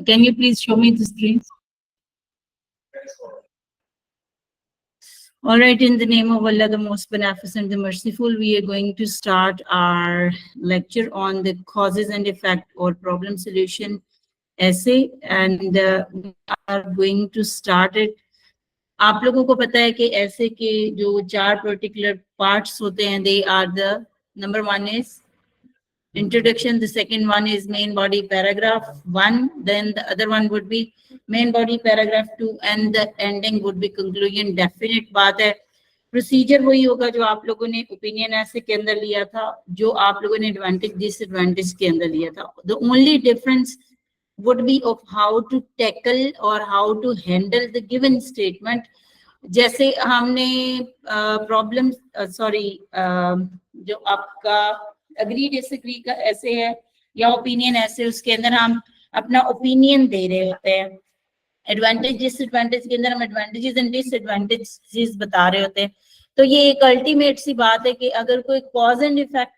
Can you please show me the screen? All right, in the name of Allah, the most beneficent, the merciful, we are going to start our lecture on the causes and effect or problem solution essay, and we are going to start it. आप लोगों को पता है कि ऐसे के जो 4 particular parts होते हैं, they are the number 1 is introduction, the second one is main body paragraph 1, then the other one would be main body paragraph 2, and the ending would be conclusion. Definite बात है, procedure वही होगा जो आप लोगों ने ओपिनियन ऐसे के अंदर लिया था, जो आप लोगों ने एडवांटेज डिसएडवांटेज के अंदर लिया था. The only difference would be of how to tackle or how to handle the given statement. जैसे हमने प्रॉब्लम जो आपका अग्री डिसएग्री का ऐसे है या ओपिनियन ऐसे, उसके अंदर हम अपना ओपिनियन दे रहे होते हैं. एडवांटेज डिसएडवांटेज के अंदर हम एडवांटेजेस एंड डिसएडवांटेजेस बता रहे होते हैं. तो ये एक अल्टीमेट सी बात है कि अगर कोई कॉज एंड इफेक्ट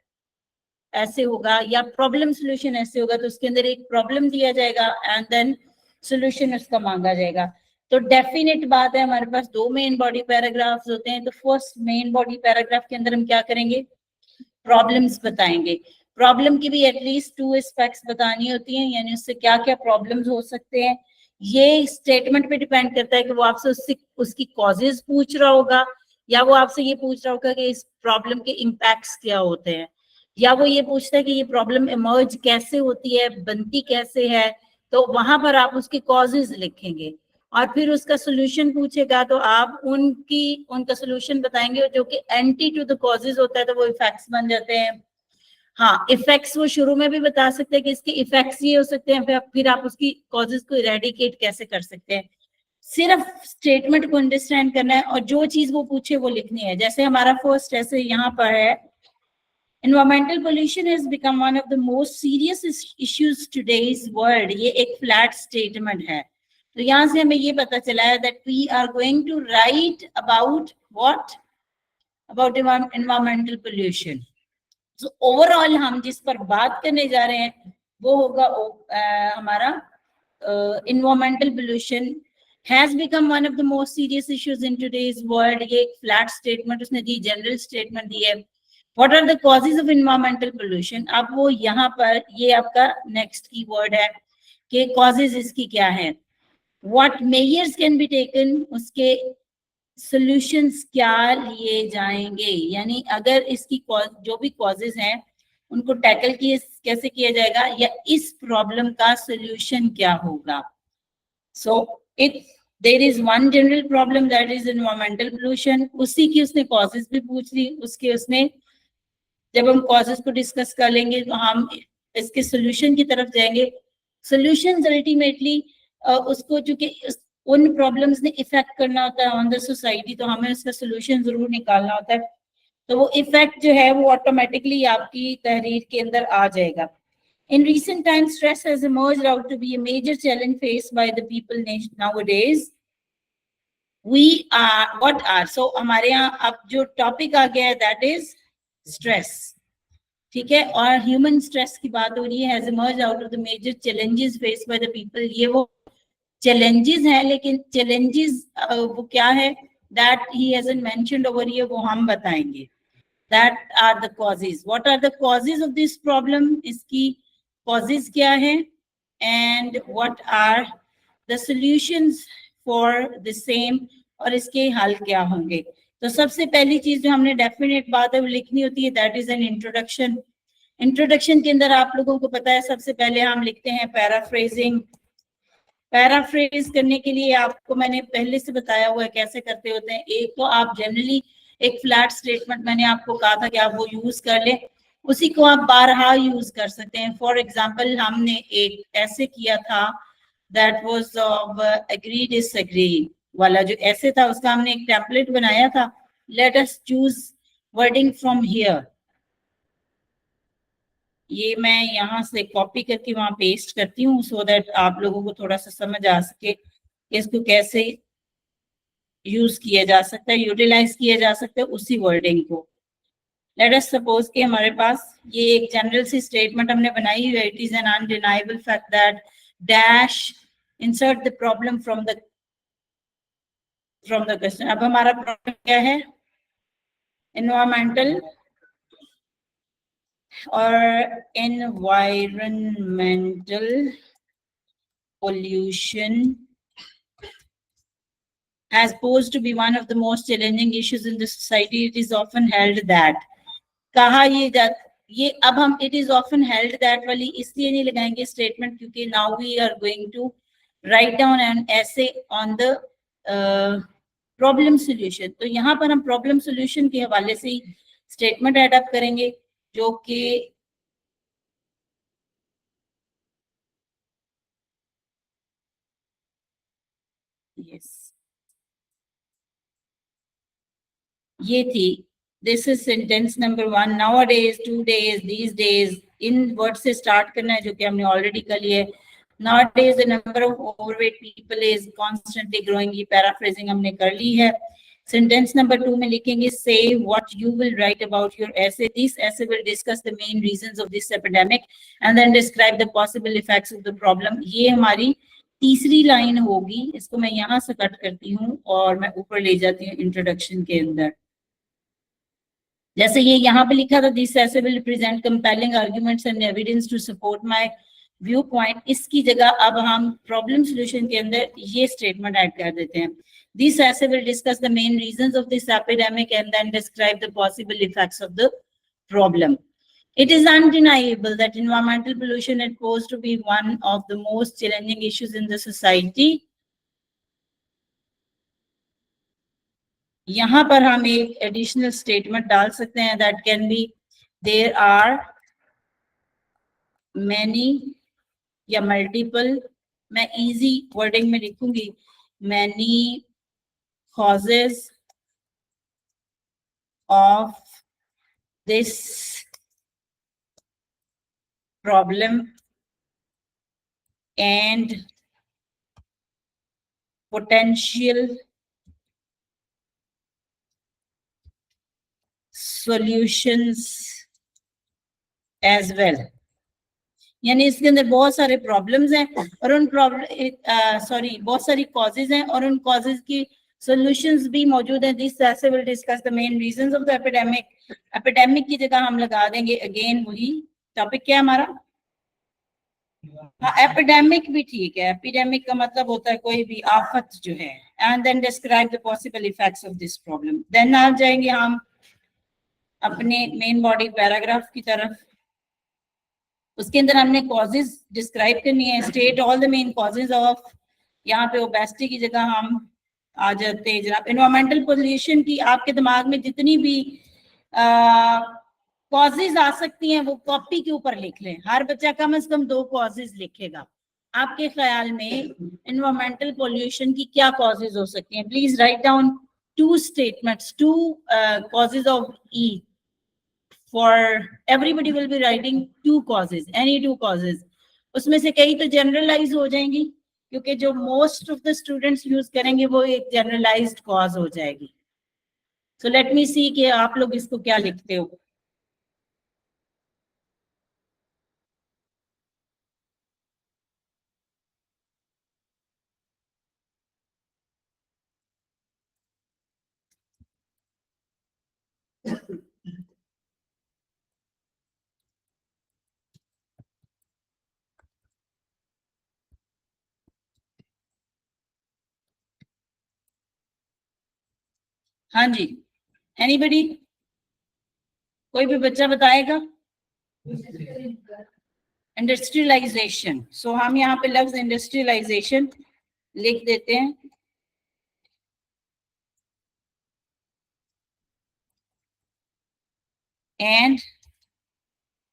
ऐसे होगा या प्रॉब्लम सोल्यूशन ऐसे होगा, तो उसके अंदर एक प्रॉब्लम दिया जाएगा एंड देन सोल्यूशन उसका मांगा जाएगा. तो डेफिनेट बात है, हमारे पास 2 मेन बॉडी पैराग्राफ्स होते हैं. तो फर्स्ट मेन बॉडी पैराग्राफ के अंदर हम क्या करेंगे, प्रॉब्लम्स बताएंगे. प्रॉब्लम की भी एटलीस्ट 2 एस्पेक्ट्स बतानी होती हैं, यानी उससे क्या क्या प्रॉब्लम्स हो सकते हैं. ये स्टेटमेंट पे डिपेंड करता है कि वो आपसे उसकी कॉजेज पूछ रहा होगा, या वो आपसे ये पूछ रहा होगा कि इस प्रॉब्लम के इम्पैक्ट्स क्या होते हैं, या वो ये पूछता है कि ये प्रॉब्लम इमर्ज कैसे होती है, बनती कैसे है. तो वहां पर आप उसकी कॉजेज लिखेंगे और फिर उसका सोल्यूशन पूछेगा तो आप उनका सोल्यूशन बताएंगे जो कि एंटी टू द कॉजेज होता है, तो वो इफेक्ट्स बन जाते हैं. हाँ, इफेक्ट्स वो शुरू में भी बता सकते हैं कि इसके इफेक्ट्स ये हो सकते हैं, फिर आप उसकी कॉजेज को इरेडिकेट कैसे कर सकते हैं. सिर्फ स्टेटमेंट को अंडरस्टैंड करना है और जो चीज वो पूछे वो लिखनी है. जैसे हमारा फर्स्ट ऐसे यहाँ पर है, environmental pollution has become one of the most serious issues today's world. ये एक फ्लैट स्टेटमेंट है. तो यहाँ से हमें ये पता चला है that we are going to write about what? About environmental pollution. So overall हम जिस पर बात करने जा रहे हैं वो होगा हमारा environmental pollution has become one of the most serious issues in today's world. ये एक फ्लैट स्टेटमेंट उसने दी, जनरल स्टेटमेंट दी है. What are the causes of environmental pollution? अब वो यहाँ पर ये आपका नेक्स्ट की वर्ड है कि causes इसकी क्या है. What measures can be taken? उसके solutions क्या लिए जाएंगे, यानी अगर इसकी जो भी causes हैं उनको टैकल कैसे किया जाएगा, या इस प्रॉब्लम का सोल्यूशन क्या होगा. So if there is one general problem that is environmental pollution, उसी की उसने causes भी पूछ ली. उसके उसने जब हम कॉजेस को डिस्कस कर लेंगे तो हम इसके सोल्यूशन की तरफ जाएंगे. सोल्यूशंस अल्टीमेटली उसको चूंकि उन प्रॉब्लम्स ने इफेक्ट करना होता है ऑन द सोसाइटी, तो हमें उसका सोल्यूशन जरूर निकालना होता है. तो वो इफेक्ट जो है वो ऑटोमेटिकली आपकी तहरीर के अंदर आ जाएगा. इन recent times, stress has emerged out to be a major challenge faced by the people nowadays. So हमारे यहाँ अब जो टॉपिक आ गया है that is स्ट्रेस. ठीक है, और ह्यूमन स्ट्रेस की बात हो रही है. Has emerged out of the major challenges faced by the people. ये वो चैलेंजेस हैं, लेकिन चैलेंजेस वो क्या है that he hasn't mentioned over here, वो हम बताएंगे. That are the causes. What are the causes of this problem, इसकी कॉजेज क्या है, and what are the solutions for the same, और इसके हल क्या होंगे. तो सबसे पहली चीज जो हमने डेफिनेट बात है वो लिखनी होती है, that is an introduction. Introduction के अंदर आप लोगों को पता है सबसे पहले हम लिखते हैं पैराफ्रेजिंग. पैराफ्रेज करने के लिए आपको मैंने पहले से बताया हुआ है कैसे करते होते हैं. एक तो आप जनरली एक फ्लैट स्टेटमेंट मैंने आपको कहा था कि आप वो यूज कर लें, उसी को आप बारहा यूज कर सकते हैं. फॉर एग्जाम्पल हमने एक ऐसे किया था that was of agree disagree वाला जो ऐसे था, उसका हमने एक टेम्पलेट बनाया था. Let us choose wording from here. ये मैं यहाँ से कॉपी करके वहां पेस्ट करती हूँ सो दैट आप लोगों को थोड़ा सा समझ आ सके इसको कैसे यूज किया जा सकता है, यूटिलाइज किया जा सकता है उसी वर्डिंग को. लेट अस सपोज कि हमारे पास ये एक जनरल सी स्टेटमेंट हमने बनाई हुई है. It is an undeniable fact that dash, insert the problem from the question. अब हमारा प्रॉब्लम क्या है? environmental pollution has posed to be one of the most challenging issues in the society. It is often held that, कहा ये अब हम it is often held that वाली इसलिए नहीं लगाएंगे स्टेटमेंट, क्योंकि now we are going to write down an essay on the problem solution. तो यहाँ पर हम problem solution के हवाले से ही स्टेटमेंट एडअप करेंगे, जो कि ये थी. This is sentence number 1. Nowadays, 2 days, these days, in word से स्टार्ट करना है, जो कि हमने ऑलरेडी कर लिया है. Nowadays, the number of overweight people is constantly growing. ये पैराफ्रेजिंग हमने कर ली है. Sentence number 2 में लिखेंगे, say what you will write about your essay. This essay will discuss the main reasons of this epidemic and then describe the possible effects of the problem. ये हमारी तीसरी line होगी. इसको मैं यहाँ से कट करती हूँ और मैं ऊपर ले जाती हूँ इंट्रोडक्शन के अंदर. जैसे ये यहाँ पे लिखा था, this essay will present compelling arguments and evidence to support my viewpoint. इसकी जगह अब हम प्रॉब्लम सॉल्यूशन के अंदर ये स्टेटमेंट ऐड कर देते हैं. This essay will discuss the main reasons of this epidemic and then describe the possible effects of the problem. It is undeniable that environmental pollution is posed to be one of the most challenging issues in the society. यहाँ पर हम एक additional statement डाल सकते हैं, that can be there are many या multiple, मैं easy wording में लिखूंगी, many causes of this problem and potential solutions as well. यानी इसके अंदर बहुत सारे प्रॉब्लम्स हैं और उन बहुत सारी कॉजेज हैं और उन कॉजेज की सॉल्यूशंस भी मौजूद हैं. This essay will discuss the main reasons of the epidemic. Epidemic की जगह हम लगा देंगे अगेन वही टॉपिक. क्या हमारा? हाँ, एपिडेमिक भी ठीक है. एपिडेमिक का मतलब होता है कोई भी आफत जो है. And then describe the possible effects of this problem. Then आ जाएंगे हम अपने मेन बॉडी पैराग्राफ की तरफ. उसके अंदर हमने कॉजेज डिस्क्राइब करनी है. State all the main causes of, यहाँ पे ओबेसिटी की जगह हम आ जाते हैं जनाब एनवायरमेंटल पोल्यूशन की. आपके दिमाग में जितनी भी कॉजेज आ सकती हैं वो कॉपी के ऊपर लिख लें. हर बच्चा कम से कम 2 कॉजेज लिखेगा. आपके ख्याल में एनवायरमेंटल पोल्यूशन की क्या कॉजेज हो सकती हैं? Please write down 2 statements, 2 causes of E. For everybody will be writing 2 causes, any 2 causes. उसमें से कई तो जनरलाइज हो जाएंगी, क्योंकि जो most of the students use करेंगे वो एक जनरलाइज्ड कॉज हो जाएगी. सो लेट मी सी कि आप लोग इसको क्या लिखते हो. हाँ जी, एनीबडी, कोई भी बच्चा बताएगा? इंडस्ट्रियलाइजेशन. सो हम यहाँ पे लफ्ज इंडस्ट्रियलाइजेशन लिख देते हैं. एंड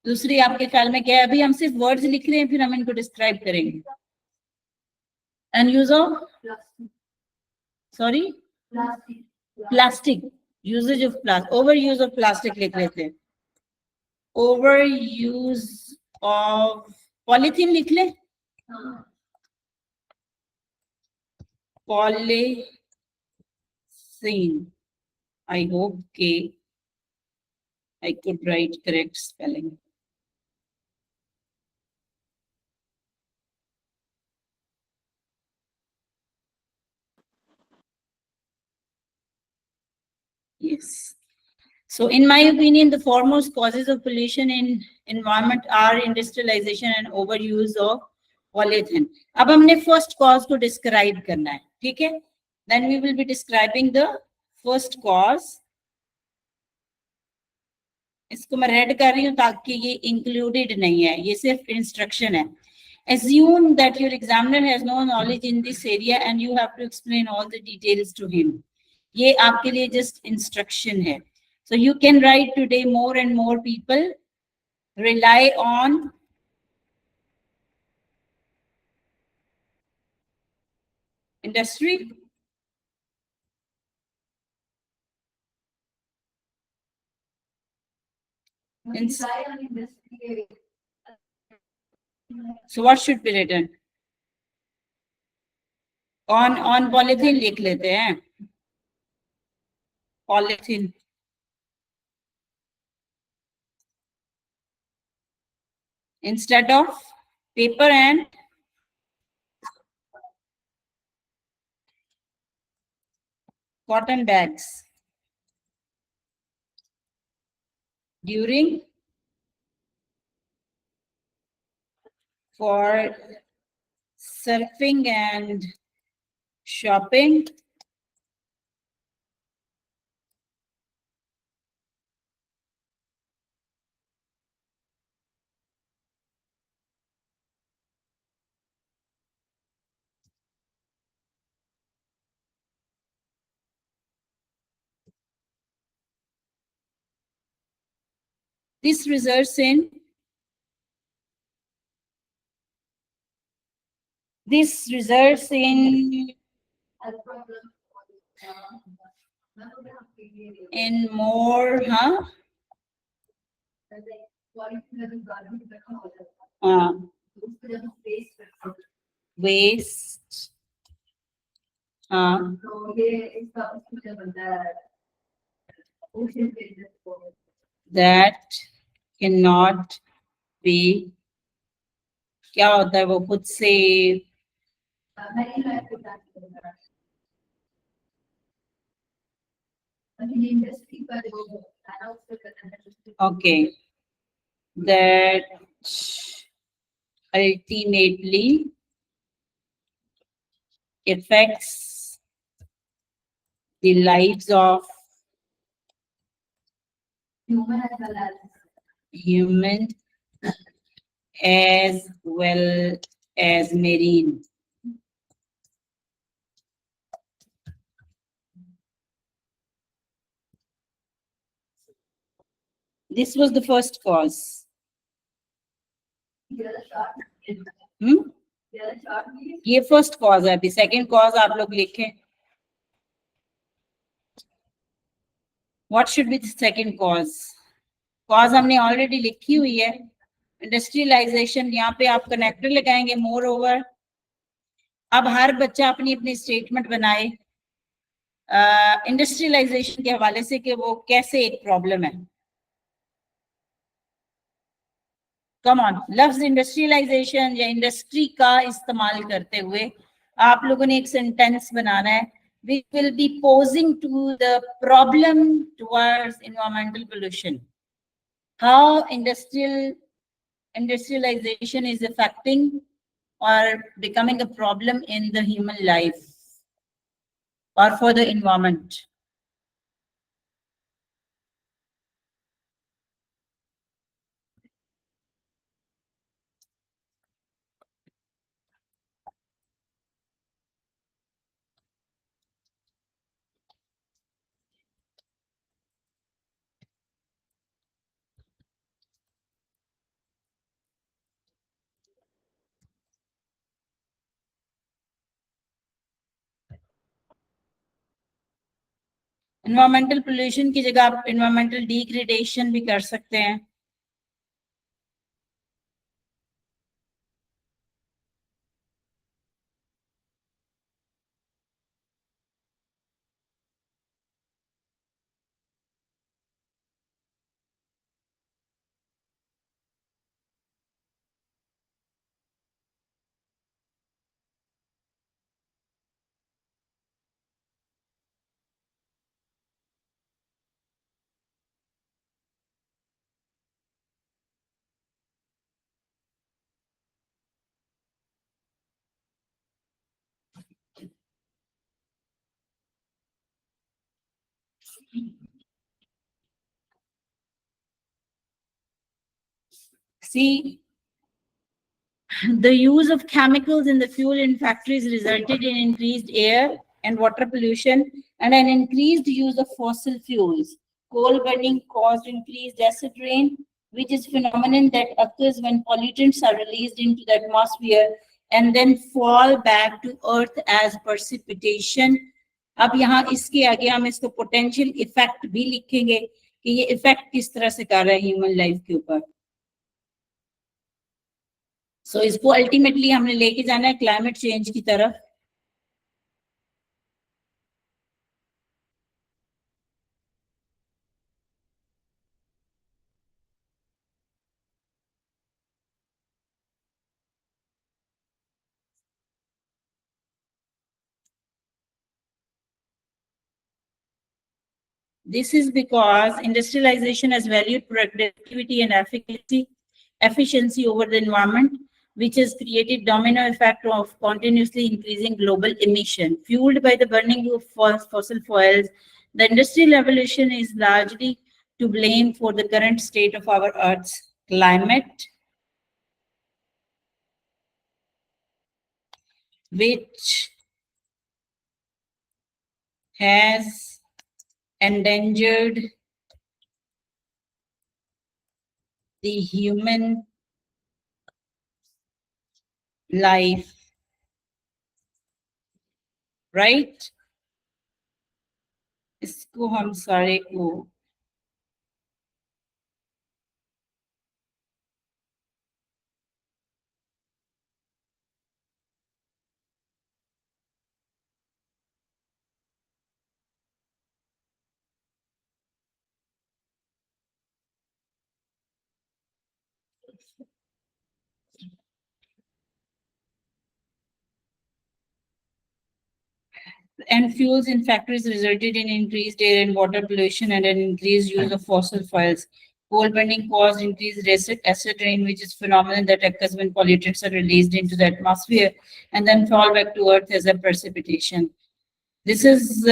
दूसरी आपके ख्याल में क्या है? अभी हम सिर्फ वर्ड्स लिख रहे हैं, फिर हम इनको डिस्क्राइब करेंगे. And use of plastic, usages of plastic, over use of plastic लिख लेते हैं. ओवर यूज ऑफ पॉलीथीन लिख ले. पॉलीथीन. आई होप के I could write correct spelling. Yes. So in my opinion, the foremost causes of pollution in environment are industrialization and overuse of polythene. अब हमने first cause को describe करना है, ठीक है? Then we will be describing the first cause. इसको मैं red कर रही हूँ ताकि ये included नहीं है, ये सिर्फ instruction है. Assume that your examiner has no knowledge in this area and you have to explain all the details to him. ये आपके लिए just instruction है. So you can write today more and more people rely on industry. So what should be written? On polythene लिख लेते हैं. Polythene. Instead of paper and cotton bags during for surfing and shopping. This results in in more waste that cannot be. क्या होता है वो खुद से okay, that ultimately affects the lives of human as well as marine. This was the first cause. ये first cause है. अभी second cause आप लोग लिखें. What should be the second cause? Cause हमने ऑलरेडी लिखी हुई है. इंडस्ट्रियलाइजेशन, यहाँ पे आप कनेक्टर लगाएंगे. मोर ओवर अब हर बच्चा अपनी अपनी स्टेटमेंट बनाए इंडस्ट्रियलाइजेशन के हवाले से कि वो कैसे एक प्रॉब्लम है. Come on. लफ्ज इंडस्ट्रियलाइजेशन या इंडस्ट्री का इस्तेमाल करते हुए आप लोगों ने एक सेंटेंस बनाना है. We will be posing to the problem towards environmental pollution. How industrialization is affecting or becoming a problem in the human life or for the environment. Environmental pollution की जगह आप एनवायरमेंटल डिग्रेडेशन भी कर सकते हैं. See, the use of chemicals in the fuel in factories resulted in increased air and water pollution and an increased use of fossil fuels. Coal burning caused increased acid rain, which is a phenomenon that occurs when pollutants are released into the atmosphere and then fall back to earth as precipitation. अब यहाँ इसके आगे हम इसको potential effect भी लिखेंगे कि ये इफेक्ट किस तरह से कर रहा है ह्यूमन लाइफ के ऊपर. सो इसको अल्टीमेटली हमने लेके जाना है क्लाइमेट चेंज की तरफ. This is because industrialization has valued productivity and efficiency over the environment, which has created domino effect of continuously increasing global emission. Fueled by the burning of fossil fuels, the industrial revolution is largely to blame for the current state of our Earth's climate, which has endangered the human life, right? इसको हम सारे को and fuels in factories resulted in increased air and water pollution and an increased use of fossil fuels. Coal burning caused increased acid rain, which is a phenomenon that occurs when pollutants are released into the atmosphere and then fall back to earth as a precipitation. This is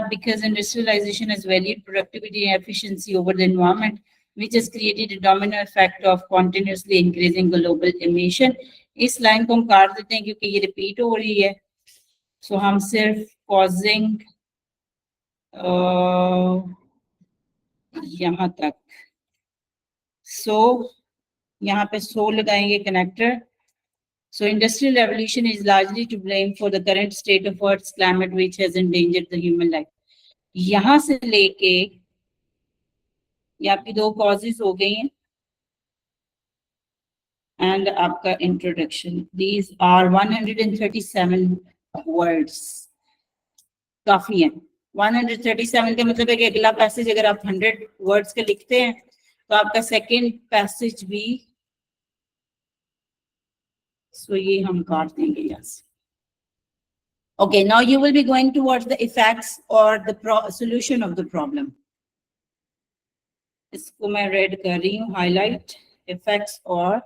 because industrialization has valued productivity and efficiency over the environment, which has created a domino effect of continuously increasing global emission. इस line को हम काट देते हैं क्योंकि ये repeat हो रही है. So हम सिर्फ causing यहाँ तक. So यहाँ पे so लगाएंगे connector. So industrial revolution is largely to blame for the current state of Earth's climate, which has endangered the human life. यहाँ से लेके ये आपकी दो causes हो गई हैं. And आपका introduction. These are 137 words. काफी है. 137 का मतलब है कि अगला पैसेज अगर आप 100 वर्ड्स का लिखते हैं तो आपका सेकेंड पैसेज भी. सो ये हम काट देंगे यहाँ से. Okay, now you will be going towards the effects or the solution of the problem. इसको मैं रेड कर रही हूँ, highlight effects or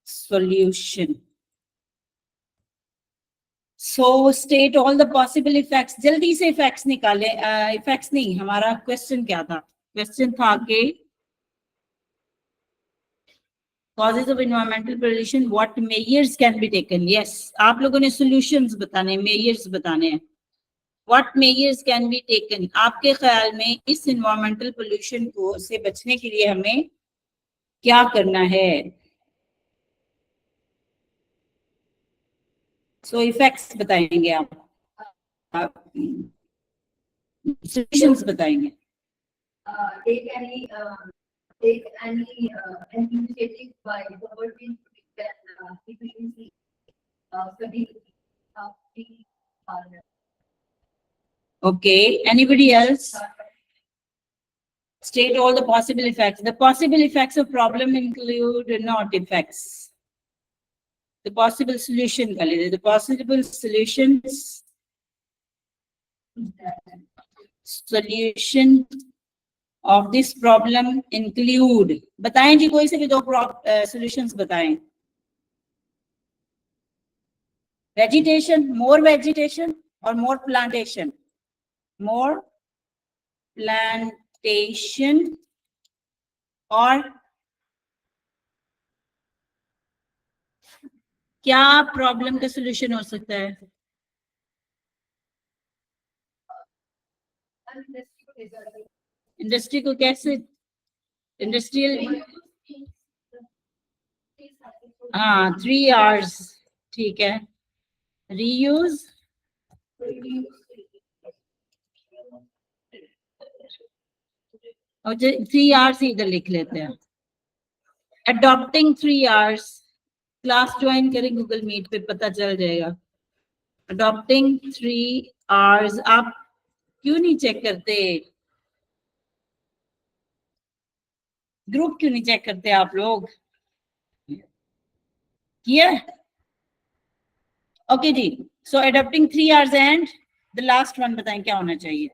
solution. So state all the possible effects. जल्दी से effects निकाले. Effects नहीं, हमारा question क्या था? Question था कि causes of environmental pollution, what measures can be taken? Yes, आप लोगों ने solutions बताने, measures बताने हैं. What measures can be taken? आपके ख्याल में इस environmental pollution को से बचने के लिए हमें क्या करना है? So effects बताएंगे आप solutions बताएंगे. Take any initiative by government that efficiency Okay, anybody else? State all the possible effects. The possible effects of problem include not effects. The possible solution, the possible solutions. Solution of this problem include. बताएं जी कोई से भी दो solutions बताएं. Vegetation, more vegetation or more plantation? More plantation और क्या problem का solution हो सकता है? इंडस्ट्री को कैसे, इंडस्ट्रियल, हाँ 3 आवर्स, ठीक है। रीयूज, और 3 आवर्स इधर लिख लेते हैं। अडॉप्टिंग 3 आवर्स, क्लास ज्वाइन करें गूगल मीट पे, पता चल जाएगा। अडॉप्टिंग 3 आवर्स, आप क्यों नहीं चेक करते? ग्रुप क्यों नहीं चेक करते आप लोग? किया? ओके जी, so adopting 3 hours and the last one बताएं क्या होना चाहिए?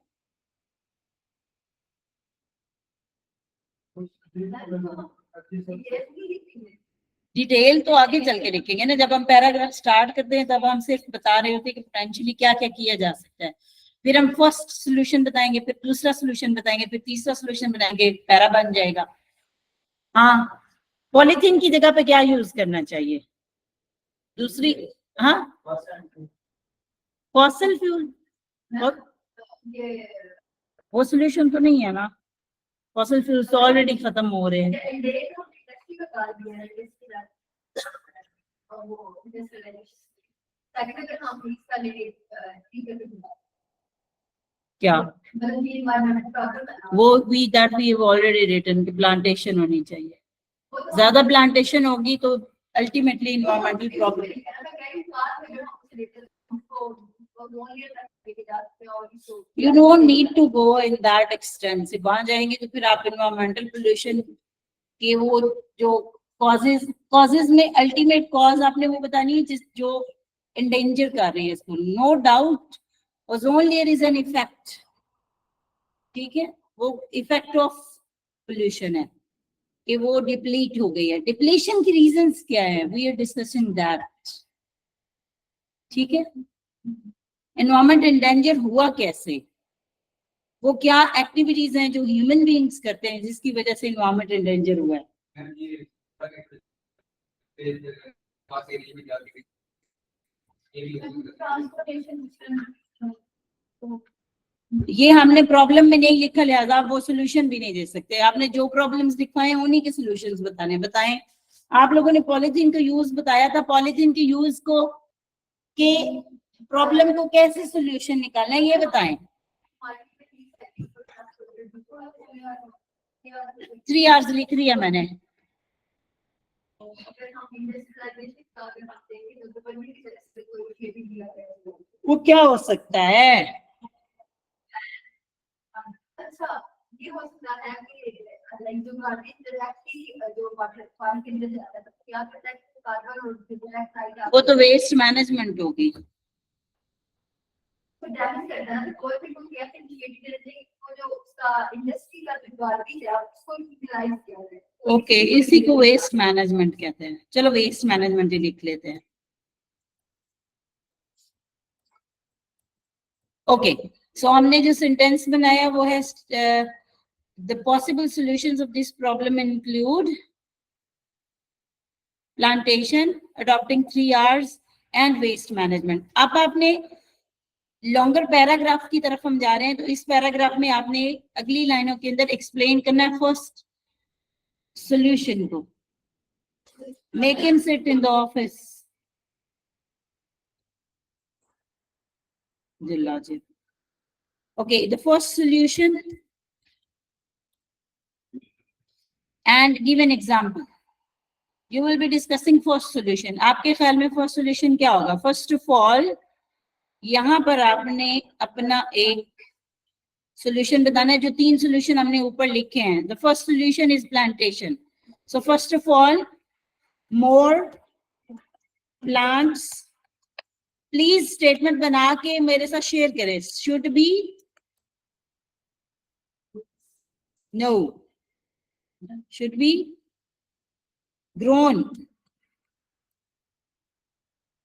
डिटेल तो आगे चल के लिखेंगे ना, जब हम पैराग्राफ स्टार्ट करते हैं तब हम सिर्फ बता रहे होते हैं कि पोटेंशियली क्या क्या किया जा सकता है। फिर हम फर्स्ट सोल्यूशन बताएंगे, फिर दूसरा सोल्यूशन बताएंगे, फिर तीसरा सोल्यूशन बनाएंगे, पैरा बन जाएगा। हाँ, पॉलीथीन की जगह पे क्या यूज करना चाहिए? दूसरी, हाँ, फॉसिल फ्यूल, वो सोल्यूशन तो नहीं है ना। फॉसिल फ्यूल तो ऑलरेडी खत्म हो रहे हैं। क्या वो we that we have already written कि प्लांटेशन होनी चाहिए। ज्यादा प्लांटेशन होगी तो ultimately environmental problem. You don't need to go in that extensive, वहां जाएंगे तो फिर आप इन्वायरमेंटल पोल्यूशन के वो जो कॉजेज में अल्टीमेट कॉज आपने वो बतानी है जिस जो एंडेंजर कर रही है इसको। No doubt ozone layer is an effect, ठीक है, वो इफेक्ट ऑफ पोल्यूशन है कि वो डिप्लीट हो गई है। डिप्लीशन की रीजंस क्या है? वी आर डिस्कसिंग दैट, ठीक है। एनवायरमेंट एंडेंजर हुआ कैसे? वो क्या एक्टिविटीज हैं जो ह्यूमन बीइंग्स करते हैं जिसकी वजह से एनवायरमेंट एंडेंजर हुआ है? ये हमने प्रॉब्लम में नहीं लिखा, लिहाजा आप वो सोल्यूशन भी नहीं दे सकते। आपने जो प्रॉब्लम्स दिखाए उन्हीं के सोल्यूशंस बताने। बताएं, आप लोगों ने पॉलीथीन का यूज बताया था, पॉलीथीन के यूज को के प्रॉब्लम को कैसे सोल्यूशन निकालना है ये बताएं। 3 आवर्स लिख दिया मैंने। वो क्या हो सकता है? ये हो सकता है कि लाइक जो वाटर फार्म के अंदर जाता है तो क्या करता है कि कार्बन और डाइऑक्साइड वो तो वेस्ट मैनेजमेंट होगी। तो डैमेज करता है ना, कोई भी को कैसे क्रिएट करते हैं वो जो उसका इंडस्ट्री का जो गार्बेज है उसको यूटिलाइज किया जाए। ओके, इसी को वेस्ट मैनेजमेंट कहते हैं। चलो वेस्ट मैनेजमेंट ही लिख लेते हैं। ओके, सो हमने जो सेंटेंस बनाया वो है the possible solutions of this problem include plantation, adopting 3 R's and waste management. अब आपने लॉन्गर पैराग्राफ की तरफ हम जा रहे हैं, तो इस पैराग्राफ में आपने अगली लाइनों के अंदर एक्सप्लेन करना है फर्स्ट सॉल्यूशन को। Make him sit in the office. Okay, the first solution and give an example. You will be discussing first solution. आपके ख्याल में first solution क्या होगा? First of all, यहाँ पर आपने अपना एक solution बताना है। जो 3 solution हमने ऊपर लिखे हैं, the first solution is plantation. So first of all, more plants. Please statement बना के मेरे साथ share करें। Should be, no, should be grown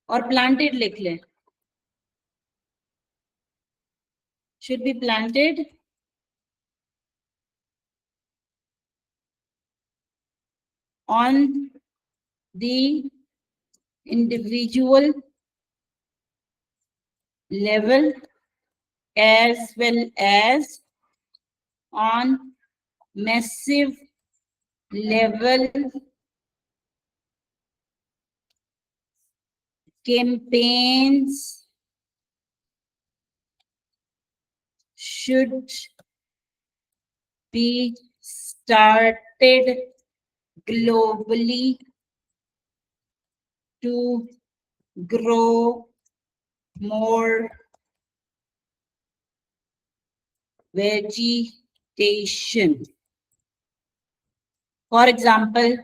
और planted लिख लें। should be planted on the individual level as well as on massive level campaigns should be started globally to grow more vegetation. For example,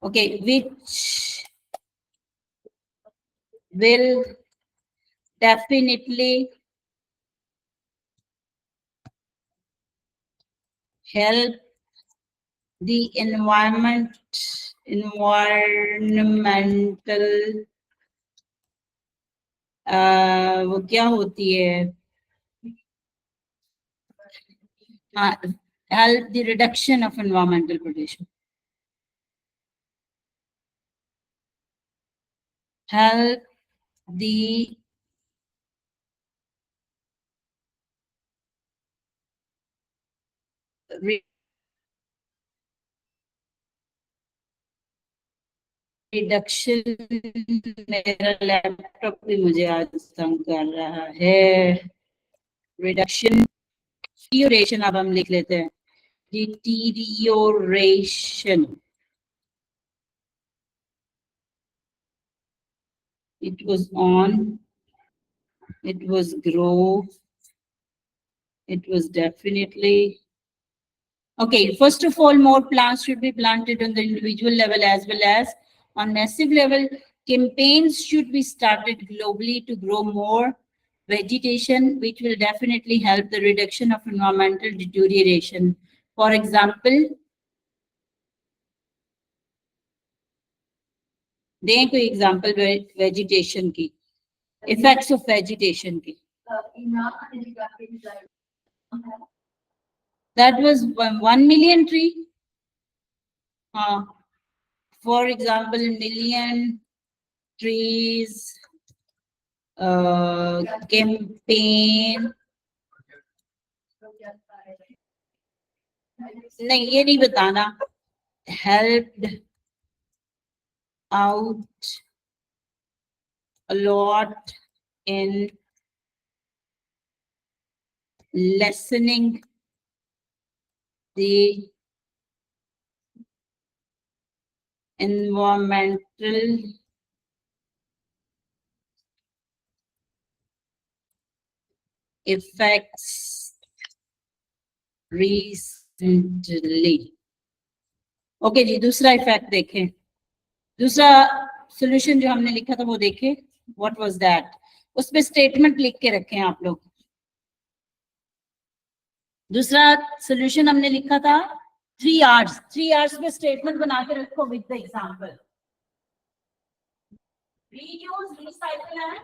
okay, which will definitely help the environmental वो क्या होती है help the reduction of environmental pollution, help the reduction. मेरा laptop भी मुझे आज तंग कर रहा है. Reduction, deterioration अब हम लिख लेते हैं. Deterioration. It was on. It was grow. It was definitely. Okay, first of all, more plants should be planted on the individual level as well as on massive level. Campaigns should be started globally to grow more vegetation, which will definitely help the reduction of environmental deterioration. For example, दें कोई example vegetation की, effects of vegetation की. That was 1 million tree. For example, million trees campaign. नहीं ये नहीं बताना. Helped out a lot in lessening the environmental effects recently. Okay जी, दूसरा इफेक्ट देखें. दूसरा सोल्यूशन जो हमने लिखा था वो देखें. What was that? उस पे स्टेटमेंट लिख के रखें आप लोग. दूसरा सोल्यूशन हमने लिखा था 3 आवर्स. 3 आवर्स में स्टेटमेंट बना के रखो with the example. Reuse, recycle and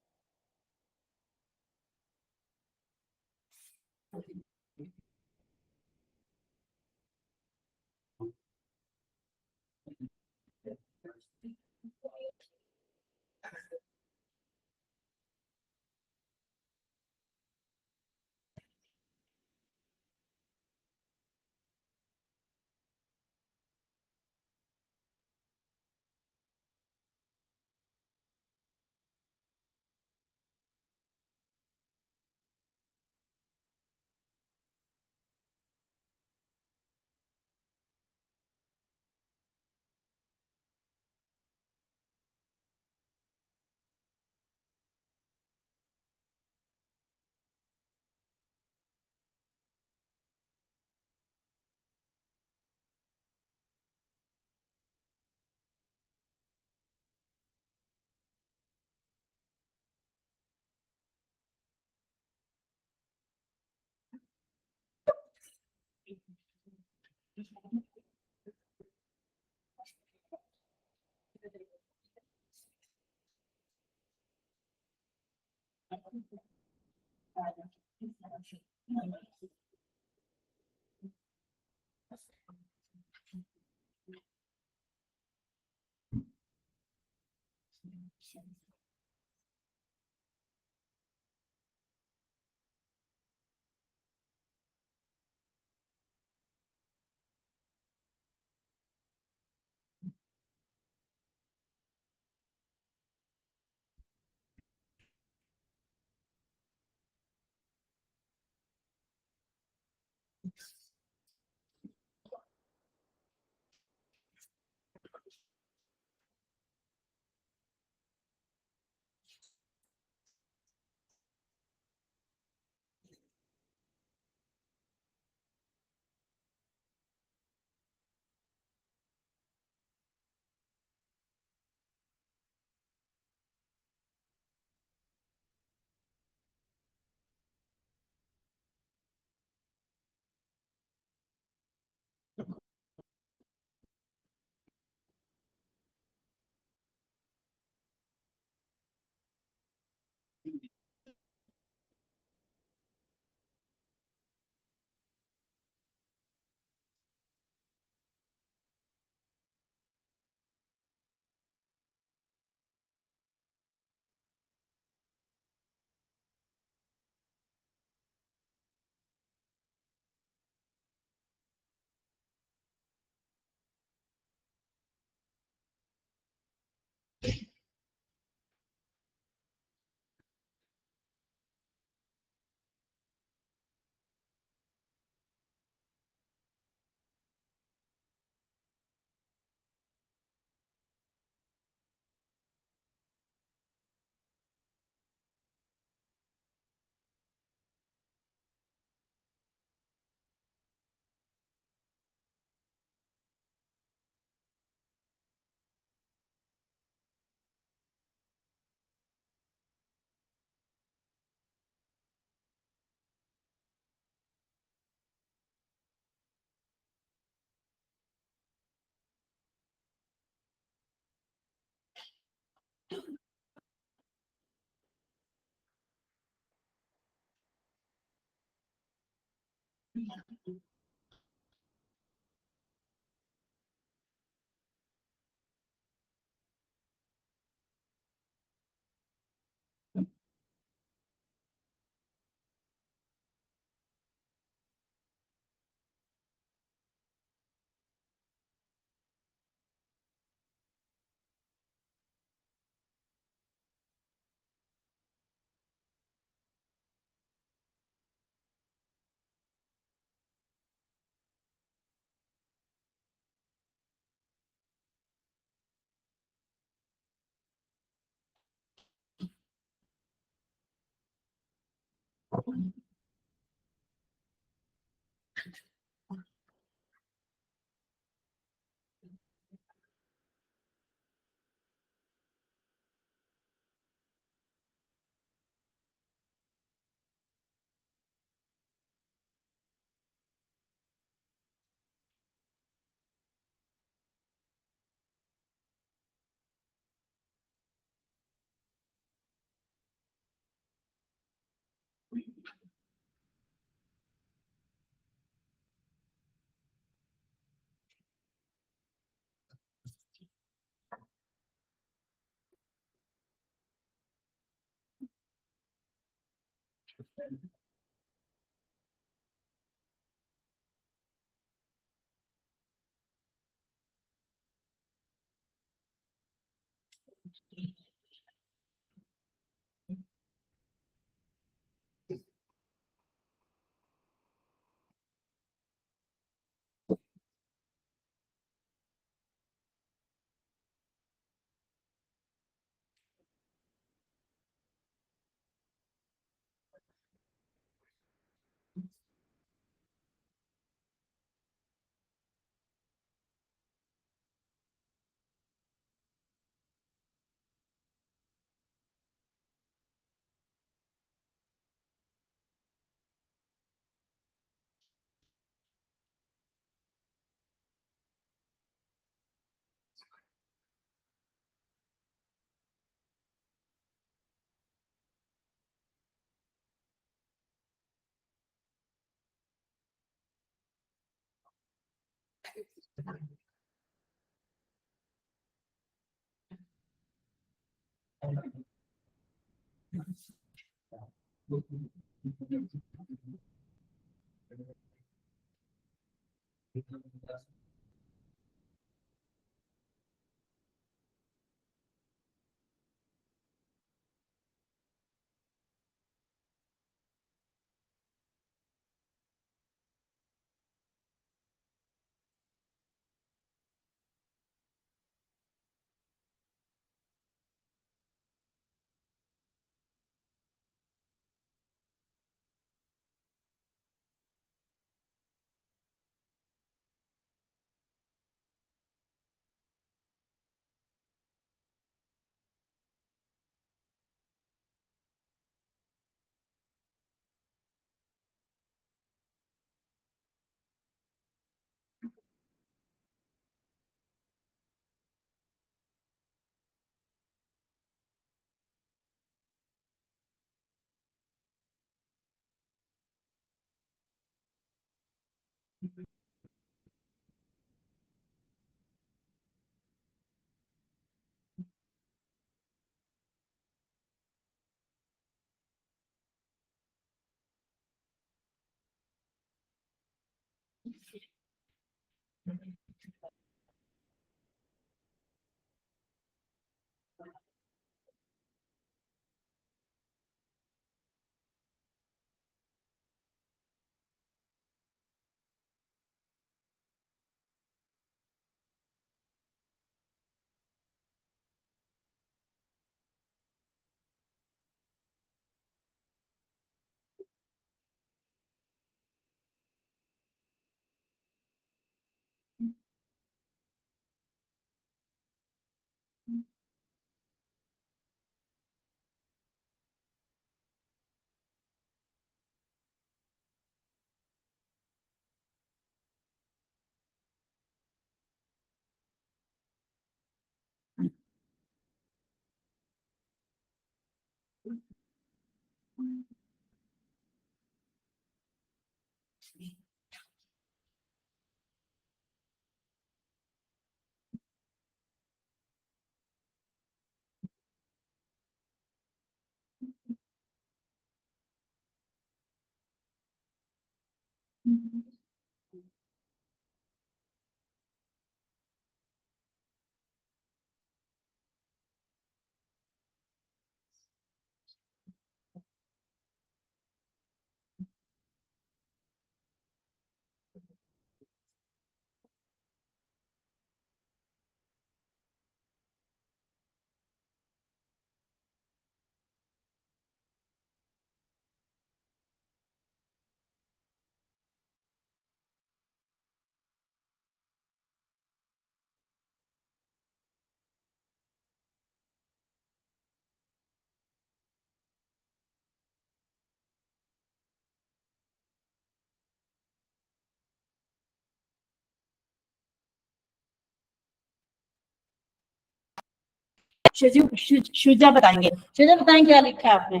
Shuja बताएंगे। शुजा बताएं क्या लिखा है आपने?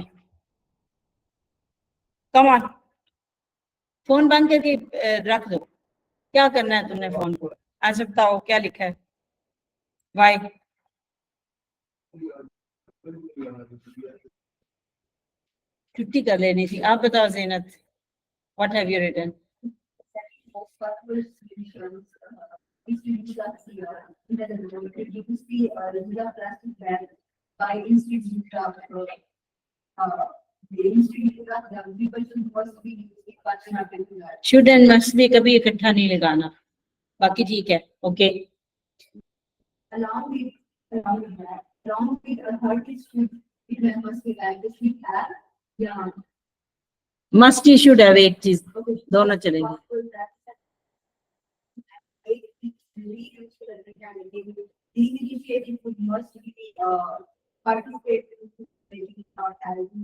कम ऑन, फोन बंद करके रख दो। क्या करना है तुमने फोन को? आज बताओ क्या लिखा है? वाई छुट्टी कर लेनी थी। आप बताओ Zeenat, what have you written? By institute of the institute of the people must be should and must भी कभी इकट्ठा नहीं लगाना, बाकी ठीक है। Okay, along with a third should it must be like this we have yeah must he should have, एक चीज दोनों चलेंगे।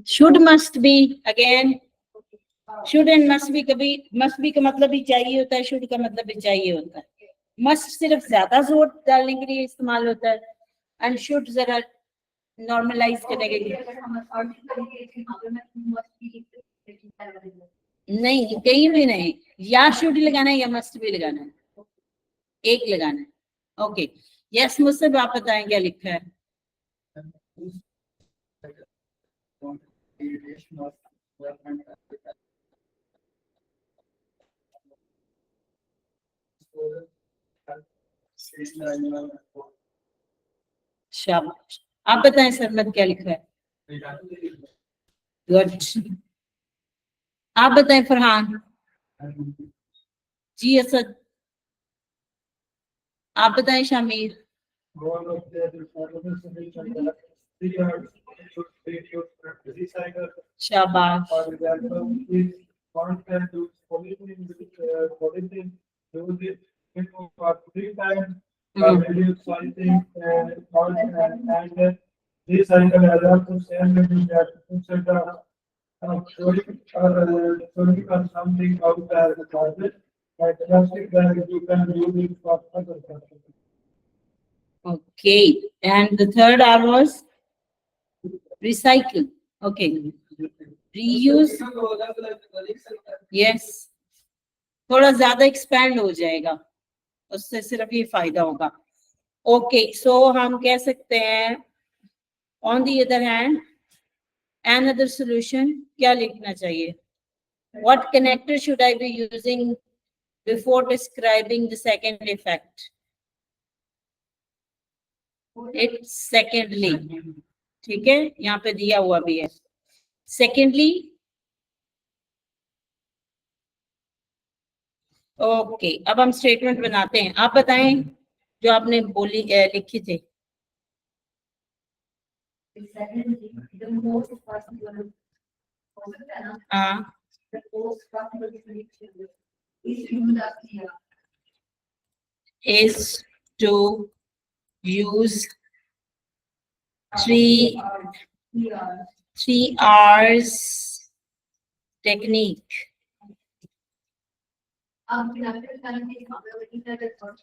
Should must be again, should and must भी कभी, मस्ट भी का मतलब भी चाहिए होता है, शुड का मतलब भी चाहिए होता है। मस्ट सिर्फ ज्यादा जोर डालने के लिए इस्तेमाल होता है, एंड शुड जरा नॉर्मलाइज करने के लिए। नहीं, कहीं भी नहीं, या शुड लगाना है या मस्ट भी लगाना है, एक लगाना है। ओके, यस मुझसे आप बताएं क्या लिखा है। शाबाश, आप बताएं सरमद क्या लिखा है। गुड, आप बताएं फरहान। जी असद, आप बताएं शामिर। शाबाश, okay, and the third R was recycle. Okay, reuse, yes, थोड़ा ज्यादा एक्सपैंड हो जाएगा, उससे सिर्फ ये फायदा होगा। ओके, सो हम कह सकते हैं on the other hand another solution क्या लिखना चाहिए। What connector should I be using before describing the second effect? It's secondly, ठीक है, यहाँ पे दिया हुआ भी है। Secondly, ओके, अब हम स्टेटमेंट बनाते हैं। आप बताएं जो आपने बोली लिखी थी। The most possible, हाँ, the most possible solution is use of here. is to use three Here. 3 R's technique. Connected current is available in other forms.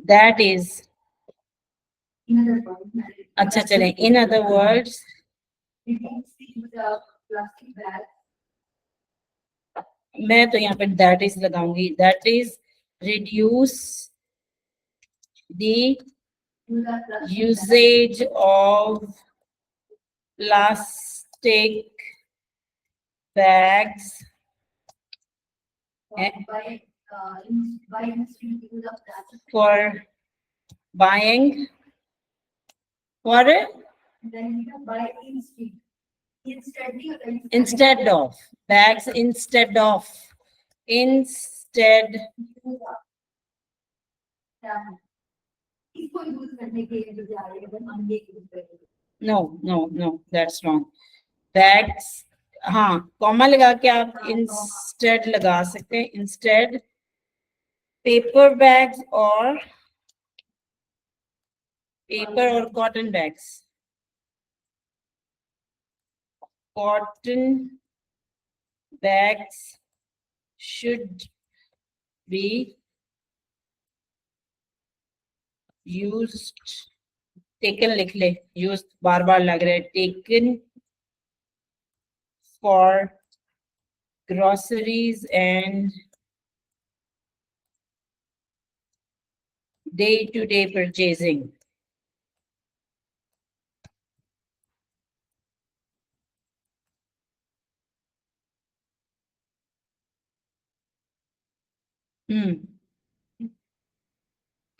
That is, In other words, अच्छा चलें, in other words, reduce the use of plastic bags. मैं तो यहाँ पे that is लगाऊंगी। That is reduce the Use of plastic usage of plastic bags bags. By instead use of plastic. for buying, for Then you buy instead instead of bags, instead of इसको use करने के बजाय अगर हम ये use करें no, that's wrong. Bags, हाँ, comma लगा के आप instead लगा सकते हैं। instead paper bags और paper और cotton bags, cotton bags should be used, taken लिख ले, used बार बार लग रहा है, taken for groceries and day-to-day purchasing.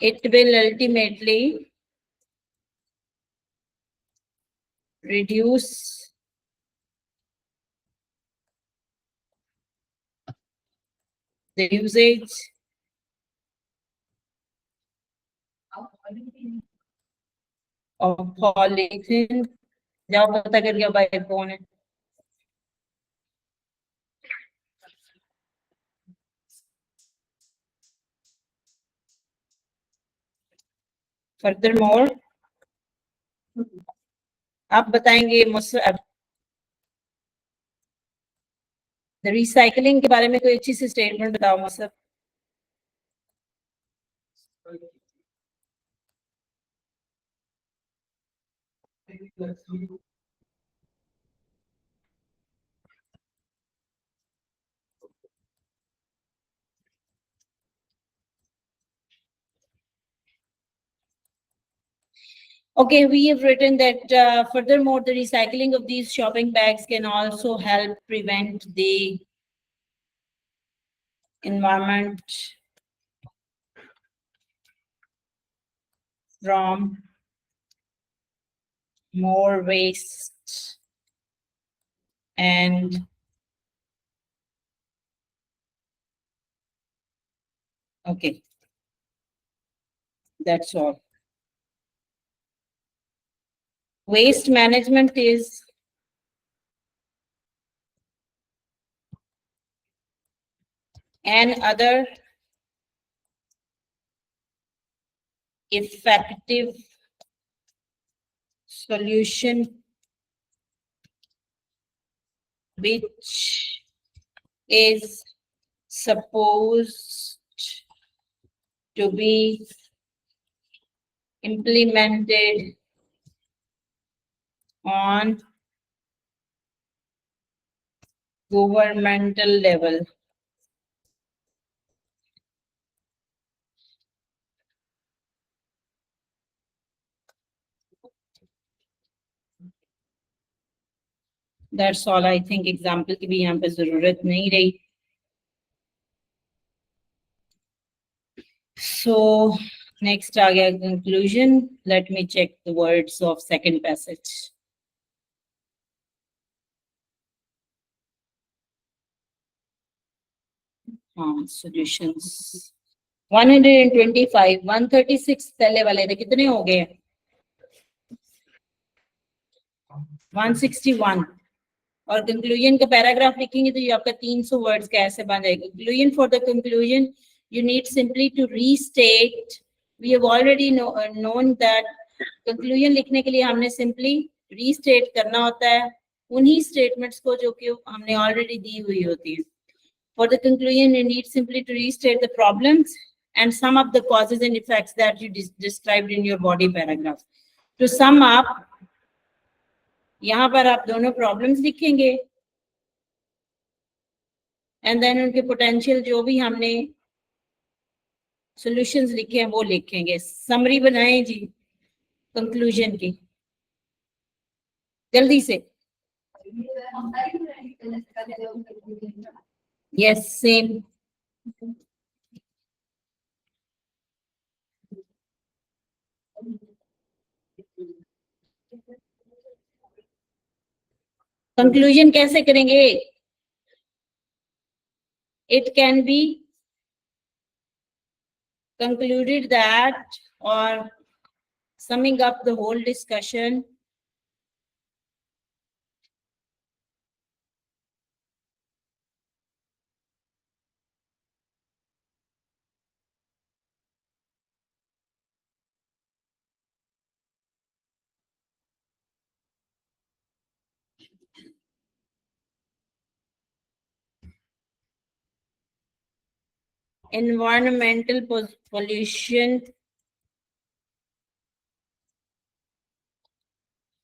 It will ultimately reduce the usage of polythene. जाओ पता कर लिया भाई कौन है। Furthermore, आप बताएंगे मुझसे रिसाइकलिंग के बारे में कोई अच्छी सी स्टेटमेंट बताओ मुझसे। Okay, we have written that furthermore, the recycling of these shopping bags can also help prevent the environment from more waste and okay, that's all. Waste management is another effective solution which is supposed to be implemented on governmental level. That's all. I think example की भी यहाँ पे जरूरत नहीं रही. So next आ गया conclusion. Let me check the words of second passage. Solutions. 125, 136 पहले वाले थे कितने हो गए? 161 और कंक्लूजन का पैराग्राफ लिखेंगे तो ये आपका 300 वर्ड्स का ऐसे बन जाएगा. Conclusion for the conclusion, you need simply to restate. We have already known that conclusion लिखने के लिए हमने simply restate करना होता है उन्हीं statements को जो कि हमने already दी हुई होती है. For the conclusion, you need simply to restate the problems and sum up the causes and effects that you described in your body paragraph. To sum up, यहाँ पर आप दोनों प्रॉब्लम्स लिखेंगे एंड देन उनके potential जो भी हमने solutions लिखे हैं वो लिखेंगे. समरी बनाएं जी कंक्लूजन की जल्दी से. Yes same. कंक्लूजन कैसे करेंगे? It can be concluded that, or summing up the whole discussion, environmental pollution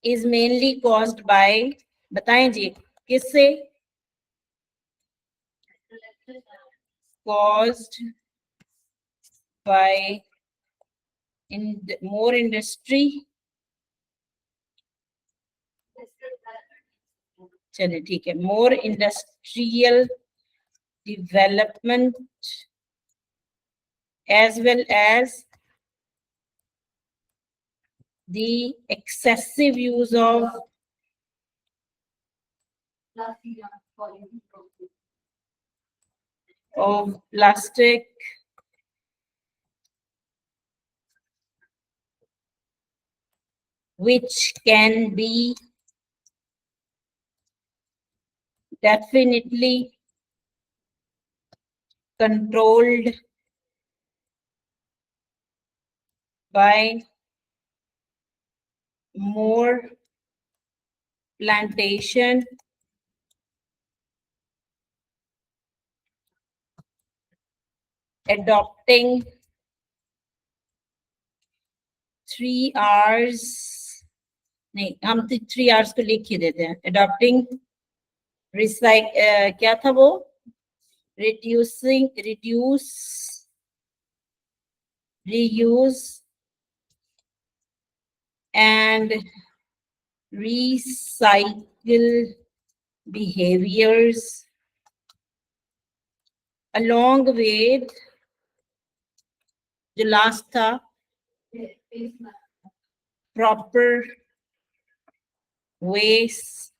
is mainly caused by, बताएं जी किससे? Caused by more industry. चलिए ठीक है. More industrial development as well as the excessive use of plastic which can be definitely controlled by more plantation, adopting 3 R's. नहीं हम 3 R's को लिख ही देते हैं. Adopting क्या था वो? reduce, reuse and recycle behaviors along with the last था proper waste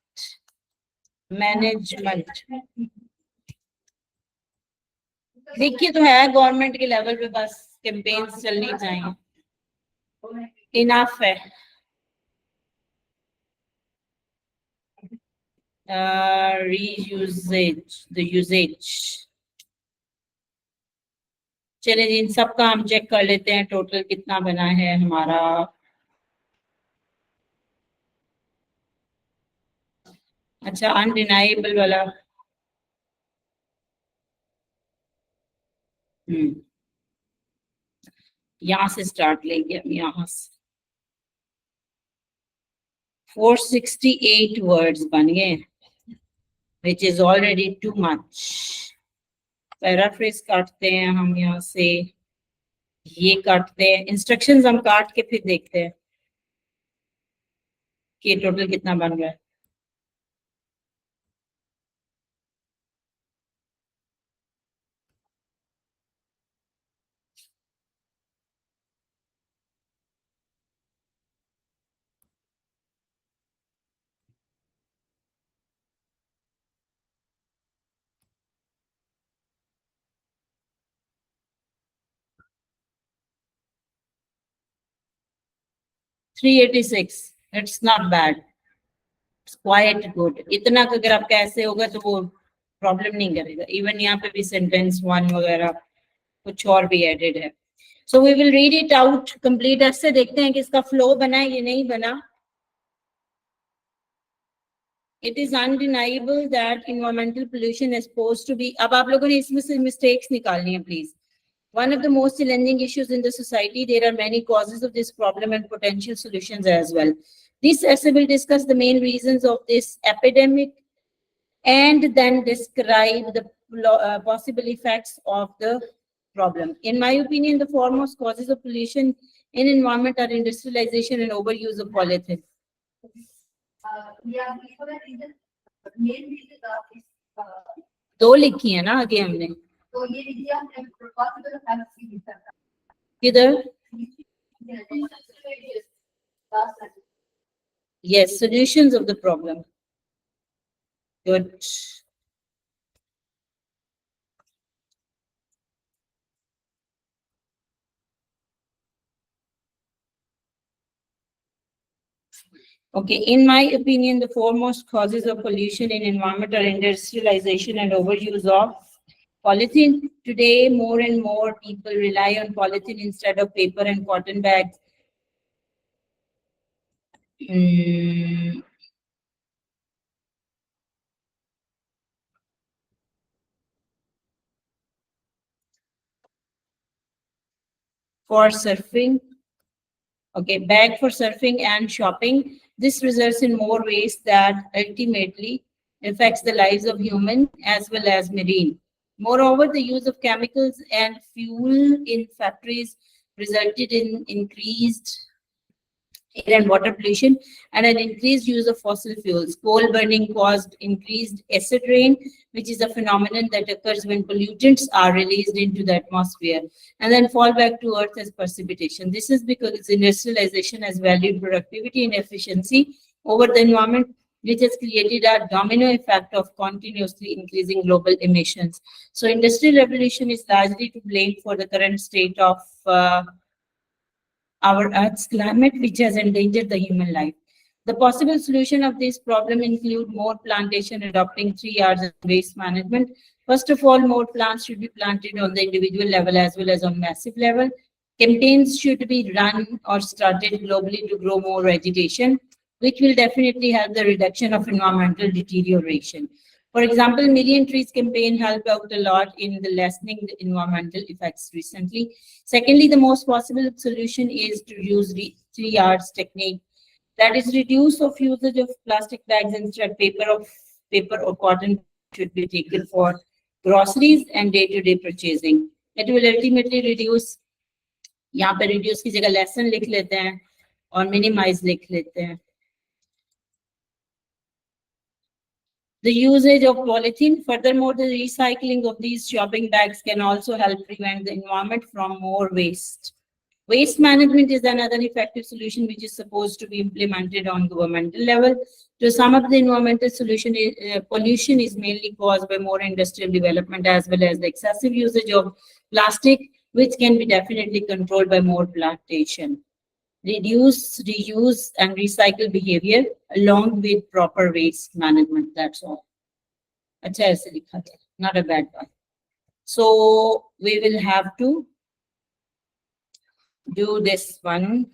management. देखिए तो है गवर्नमेंट के लेवल पे बस कैंपेन्स चलनी चाहिए, इनफ है. Reusage, the usage. चलिए जी, इन सब का हम चेक कर लेते हैं टोटल कितना बना है हमारा. अच्छा, अनडिनाइबल वाला. यहाँ से स्टार्ट लेंगे हम, यहाँ से 468 वर्ड्स बन गए, which is already too much. Paraphrase काटते हैं हम यहाँ से, ये काटते हैं, इंस्ट्रक्शंस हम काट के फिर देखते हैं कि टोटल कितना बन गया. $386. It's not bad. It's quite good. इतना का अगर आपका ऐसे होगा तो वो प्रॉब्लम नहीं करेगा. इवन यहाँ पे भी सेंटेंस 1 वगैरह कुछ और भी एडेड है. So we will read it out complete. ऐसे देखते हैं कि इसका फ्लो बना है या नहीं बना. It is undeniable that environmental pollution is supposed to be. अब आप लोगों ने इसमें से mistakes निकालनी है please. One of the most challenging issues in the society. There are many causes of this problem and potential solutions as well. This essay will discuss the main reasons of this epidemic and then describe the possible effects of the problem. In my opinion, the foremost causes of pollution in environment are industrialization and overuse of polythene. Yeah, for the reason, main reason is दो लिखी है ना आगे हमने, तो ये लीजिए हमने possible effects की लिखा था. किधर? Last time. Yes, solutions of the problem. Good. Okay, in my opinion, the foremost causes of pollution in environment are industrialization and overuse of polythene. Today, more and more people rely on polythene instead of paper and cotton bags. For surfing, okay, bag for surfing and shopping. This results in more waste that ultimately affects the lives of human as well as marine. Moreover, the use of chemicals and fuel in factories resulted in increased air and water pollution and an increased use of fossil fuels. Coal burning caused increased acid rain, which is a phenomenon that occurs when pollutants are released into the atmosphere and then fall back to earth as precipitation. This is because industrialization has valued productivity and efficiency over the environment, which has created a domino effect of continuously increasing global emissions. So industrial revolution is largely to blame for the current state of our Earth's climate, which has endangered the human life. The possible solution of this problem include more plantation, adopting 3 R's of waste management. First of all, more plants should be planted on the individual level as well as on massive level. Campaigns should be run or started globally to grow more vegetation, which will definitely help the reduction of environmental deterioration. For example, Million Trees campaign helped out a lot in the lessening the environmental effects recently. Secondly, the most possible solution is to use 3 R's technique. That is, reduce of usage of plastic bags. Instead, paper or cotton should be taken for groceries and day-to-day purchasing. It will ultimately reduce. यहाँ पे reduce की जगह lesson लिख लेते हैं और minimize लिख लेते हैं. The usage of polythene. Furthermore, the recycling of these shopping bags can also help prevent the environment from more waste. Waste management is another effective solution which is supposed to be implemented on governmental level. To sum up, the environmental solution is, pollution is mainly caused by more industrial development as well as the excessive usage of plastic, which can be definitely controlled by more plantation. Reduce, reuse, and recycle behavior along with proper waste management. That's all. अच्छा ऐसे लिखा था, not a bad one. So we will have to do this one.